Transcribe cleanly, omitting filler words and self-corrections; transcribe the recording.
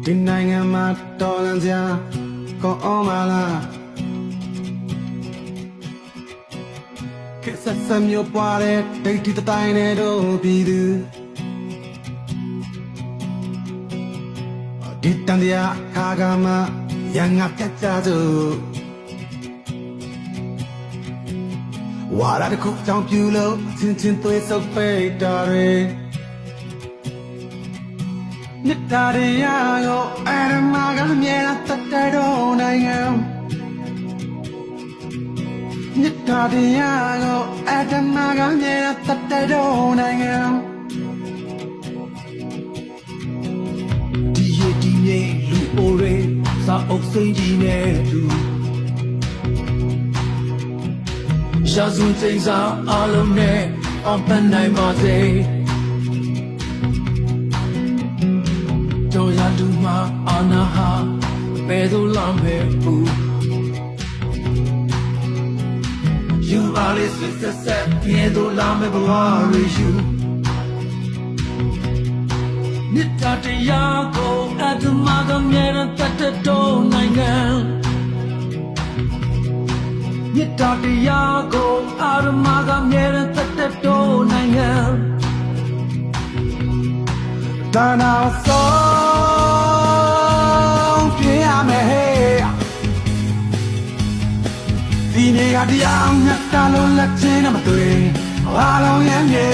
ဒီနိုင်ငံမှာတော်လန်စရာကောင်းအောင်မလားခေတ်ဆက်မျိုးပွားတဲ့ဒိတ်တီတိုင်းနဲ့တို့ပြည်သူဒီတန်တရားခါကမှရန်ငါပြတ်ကြစို့ဝါရတစ်ခုကြောင့်ပြူလို့ချင်းချင်းသွေးဆုပ်ပိတ်တာတွေမြတ်တာတွေရရောအဲ့ဒါမှကမြဲတာတတ်တဲ့တော့နိုင်ငံမြတ်တာတွေရရောအဲ့ဒါမှကမြဲတာတတ်တဲ့တော့နိုင်ငံဒီရဒီမြေလူအိုတွေစာအုပ်စိမ့်ကြီးနဲ့တူရာဇဝင်ချိန်စာအလုံးနဲ့အောင်ပန်းနိုင်ပါစေတို့ရတူမှာအာနာဟာဘယ်သို့လမ်းပဲဘူး You are the sister ဘယ်သို့လမ်းပဲဘဝရယူမြတ်တာတရားကိုအတ္တမကမြဲတတ်တဲ့တော့နိုင်ငံမြတ်တာတရားကိုအာရမကမြဲတတ်တဲ့တော့နိုင်ငံဒါနာဆုံးပြရမယ်ဟဲ့ဒီနေရာတရားမြတ်တာလို့လက်ချင်းမတွေ့အားလုံးရဲ့မြေ